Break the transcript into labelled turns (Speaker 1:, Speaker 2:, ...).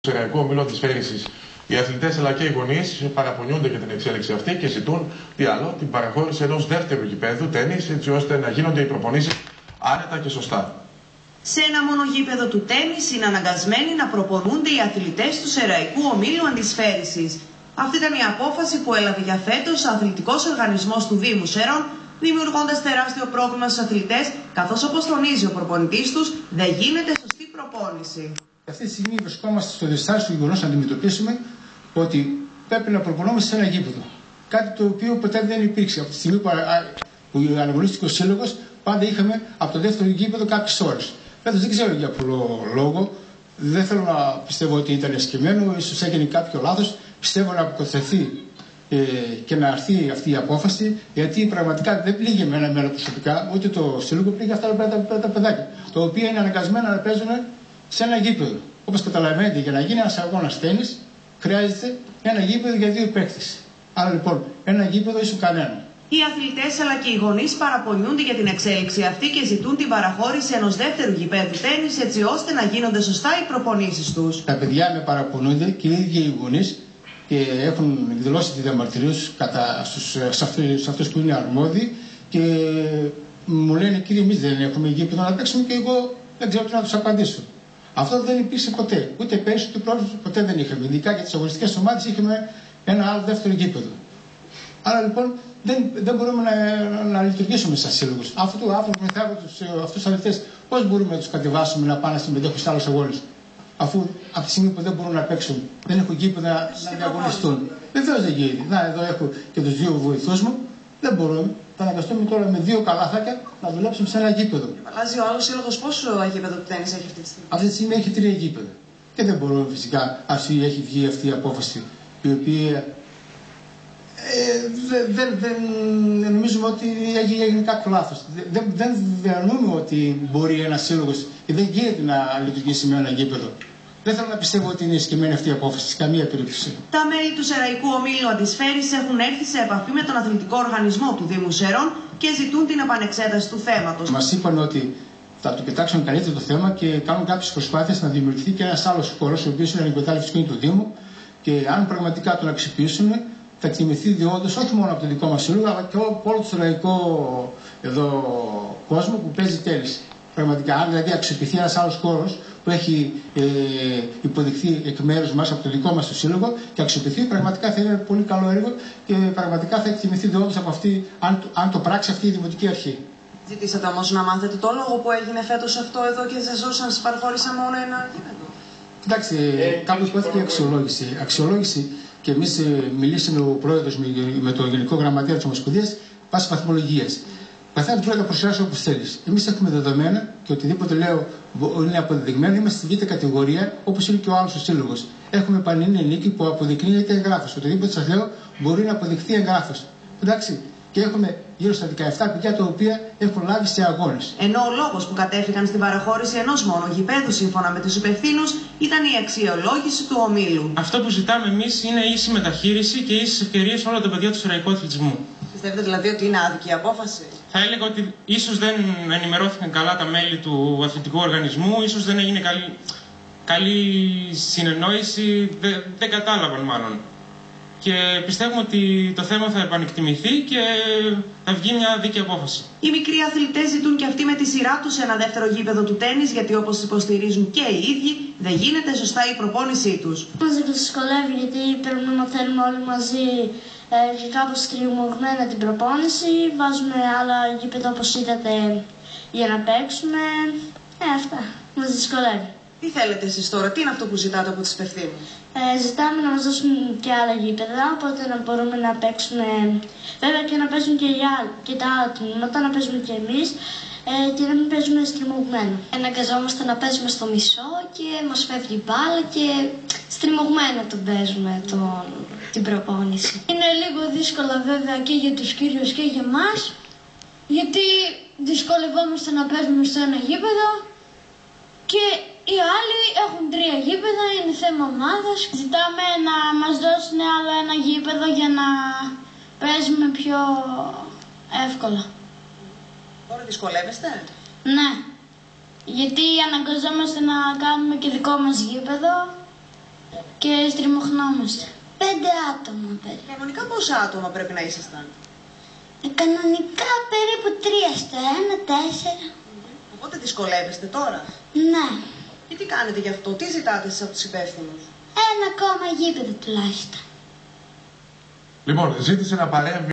Speaker 1: του Σεραϊκού Ομίλου Αντισφαίρησης, οι αθλητές αλλά και οι γονείς παραπονιούνται για την εξέλιξη αυτή και ζητούν τι άλλο, την παραχώρηση ενός δεύτερου γηπέδου τένις, έτσι ώστε να γίνονται οι προπονήσεις άνετα και σωστά.
Speaker 2: Σε ένα μόνο γήπεδο του τένις είναι αναγκασμένοι να προπονούνται οι αθλητές του Σεραϊκού Ομίλου Αντισφαίρησης. Αυτή ήταν η απόφαση που έλαβε για φέτος ο αθλητικός οργανισμός του Δήμου Σέρων, δημιουργώντας τεράστιο πρόβλημα στους αθλητές, καθώς όπως τονίζει ο προπονητής τους, δεν γίνεται σωστή προπόνηση.
Speaker 3: Αυτή τη στιγμή βρισκόμαστε στο δυσάρεστο γεγονός να αντιμετωπίσουμε ότι πρέπει να προπονούμαστε σε ένα γήπεδο. Κάτι το οποίο ποτέ δεν υπήρξε. Από τη στιγμή που αναγνωρίστηκε ο σύλλογος, πάντα είχαμε από το δεύτερο γήπεδο κάποιες ώρες. Φέτος δεν ξέρω για ποιο λόγο. Δεν θέλω να πιστεύω ότι ήταν εσκεμμένο, ίσως έγινε κάποιο λάθος. Πιστεύω να αποκοθεθεί και να έρθει αυτή η απόφαση, γιατί πραγματικά δεν πλήγει εμένα προσωπικά, ούτε το σύλλογο, πλήγει αυτά τα παιδάκια, τα οποία είναι αναγκασμένα να παίζουν σε ένα γήπεδο. Όπως καταλαβαίνετε, για να γίνει ένας αγώνας τένις, χρειάζεται ένα γήπεδο για δύο παίκτες. Άρα λοιπόν, ένα γήπεδο ίσον κανένα.
Speaker 2: Οι αθλητές αλλά και οι γονείς παραπονιούνται για την εξέλιξη αυτή και ζητούν την παραχώρηση ενός δεύτερου γηπέδου τένις, έτσι ώστε να γίνονται σωστά οι προπονήσεις τους.
Speaker 3: Τα παιδιά με παραπονούνται και οι ίδιοι οι γονείς και έχουν εκδηλώσει τη διαμαρτυρία τους σε αυτούς που είναι αρμόδιοι και μου λένε, κύριε, εμείς δεν έχουμε γήπεδο να παίξουμε, και εγώ δεν ξέρω τι να τους απαντήσω. Αυτό δεν υπήρξε ποτέ. Ούτε πέρυσι ούτε πρόπερσι ποτέ δεν είχαμε. Ειδικά για τις αγωνιστικές ομάδες είχαμε ένα άλλο δεύτερο γήπεδο. Άρα λοιπόν δεν μπορούμε να λειτουργήσουμε σαν σύλλογος. Αυτού του άνθρωπου αυτούς τους αθλητές, πώς μπορούμε να τους κατεβάσουμε να πάνε να συμμετέχουν σε άλλους αγώνες, αφού από τη στιγμή που δεν μπορούν να παίξουν, δεν έχουν γήπεδο να διαγωνιστούν. Βεβαίως δεν γίνεται. Να, εδώ έχω και τους δύο βοηθούς μου. Δεν μπορούμε. Θα αναγκαστούμε τώρα με δύο καλάθακια να δουλέψουμε σε ένα γήπεδο.
Speaker 2: Αλλάζει ο άλλος σύλλογος πόσο γήπεδο του τένις έχει αυτή τη στιγμή?
Speaker 3: Αυτή τη στιγμή έχει 3 γήπεδα. Και δεν μπορούμε φυσικά, έχει βγει αυτή η απόφαση, η οποία δεν νομίζουμε ότι έγινε κάποιο λάθος. Δεν διανοούμε ότι μπορεί ένας σύλλογος και δεν γίνεται να λειτουργήσει με ένα γήπεδο. Δεν θέλω να πιστεύω ότι είναι σκεμμένη αυτή η απόφαση, σε καμία περίπτωση.
Speaker 2: Τα μέλη του Σεραϊκού Ομίλου Αντισφαίρησης έχουν έρθει σε επαφή με τον αθλητικό οργανισμό του Δήμου Σέρων και ζητούν την επανεξέταση του θέματος.
Speaker 3: Μας είπαν ότι θα το κοιτάξουν καλύτερα το θέμα και κάνουν κάποιες προσπάθειες να δημιουργηθεί και ένας άλλος χώρος, ο οποίος είναι ανεκμετάλλευτος και είναι του Δήμου, και αν πραγματικά τον αξιοποιήσουν, θα εκτιμηθεί διόντως όχι μόνο από το δικό μας σύλλογο, αλλά και από όλο το σεραϊκό κόσμο που παίζει τένις. Πραγματικά, αν δηλαδή αξιοποιηθεί ένας άλλος χώρος που έχει υποδειχθεί εκ μέρους μας από το δικό μας το σύλλογο και αξιοποιηθεί, πραγματικά θα είναι πολύ καλό έργο και πραγματικά θα εκτιμηθεί διόντως από αυτή, αν το πράξει αυτή η δημοτική αρχή.
Speaker 2: Ζητήσατε όμως να μάθετε το λόγο που έγινε φέτος αυτό εδώ και σας δώσαν, σας παραχώρησα μόνο ένα γήπεδο?
Speaker 3: Κοιτάξτε, κάπου υπόθηκε αξιολόγηση και εμείς μιλήσαμε ο πρόεδρος με τον Γενικό Γραμματέα της Ομοσπονδίας βάσει βαθμολογίας. Καθένα μπορεί να το προσφέρει όπως θέλει. Εμείς έχουμε δεδομένα και οτιδήποτε λέω είναι αποδεδειγμένο. Είμαστε στη β' κατηγορία, όπως είναι και ο άλλος ο σύλλογος. Έχουμε πανελλήνια νίκη που αποδεικνύεται εγγράφος. Οτιδήποτε σας λέω μπορεί να αποδειχθεί εγγράφος. Εντάξει. Και έχουμε γύρω στα 17 παιδιά τα οποία έχουν λάβει σε αγώνες.
Speaker 2: Ενώ ο λόγος που κατέφυγαν στην παραχώρηση ενός μόνο γηπέδου σύμφωνα με τους υπευθύνους ήταν η αξιολόγηση του ομίλου.
Speaker 4: Αυτό που ζητάμε εμείς είναι ίση μεταχείριση και ίσες ευκαιρίες όλα τα παιδιά του σεραϊκού αθλητισμού.
Speaker 2: Πιστεύετε δηλαδή ότι είναι άδικη η απόφαση?
Speaker 4: Θα έλεγα ότι ίσως δεν ενημερώθηκαν καλά τα μέλη του αθλητικού οργανισμού, ίσως δεν έγινε καλή συνεννόηση, δεν κατάλαβαν μάλλον. Και πιστεύουμε ότι το θέμα θα επανεκτιμηθεί και θα βγει μια δίκαιη απόφαση.
Speaker 2: Οι μικροί αθλητές ζητούν και αυτοί με τη σειρά τους ένα δεύτερο γήπεδο του τένις, γιατί όπως υποστηρίζουν και οι ίδιοι, δεν γίνεται σωστά η προπόνησή τους.
Speaker 5: Μας δυσκολεύει γιατί πρέπει να μαθαίνουμε όλοι μαζί και κάπως στριμωγμένα την προπόνηση. Βάζουμε άλλα γήπεδα όπως είδατε για να παίξουμε. Αυτά μας δυσκολεύει.
Speaker 2: Τι θέλετε εσείς τώρα, τι είναι αυτό που ζητάτε από τις υπευθύνους?
Speaker 5: Ζητάμε να μας δώσουν και άλλα γήπεδα, οπότε να μπορούμε να παίξουμε, βέβαια και να παίζουν και τα άλλα τμήματα, να παίζουμε και εμείς και να μην παίζουμε στριμωγμένα. Αναγκαζόμαστε να παίζουμε στο μισό και μας φεύγει μπάλα και στριμωγμένα τον παίζουμε την προπόνηση. Είναι λίγο δύσκολα βέβαια και για τους κύριους και για μας, γιατί δυσκολευόμαστε να παίζουμε στο ένα γήπεδο και οι άλλοι έχουν 3 γήπεδα, είναι θέμα ομάδας. Ζητάμε να μας δώσουν άλλο ένα γήπεδο για να παίζουμε πιο εύκολα.
Speaker 2: Τώρα δυσκολεύεστε?
Speaker 5: Ναι, γιατί αναγκαζόμαστε να κάνουμε και δικό μας γήπεδο και στριμωχνόμαστε. 5 άτομα περίπου.
Speaker 2: Κανονικά πόσα άτομα πρέπει να ήσασταν?
Speaker 5: Κανονικά περίπου 3 στο 1, 4.
Speaker 2: Οπότε δυσκολεύεστε τώρα.
Speaker 5: Ναι.
Speaker 2: Και τι κάνετε γι' αυτό, τι ζητάτε εσείς από τους υπεύθυνους?
Speaker 5: Ένα ακόμα γήπεδο τουλάχιστον.
Speaker 1: Λοιπόν, ζήτησε να παρέμβει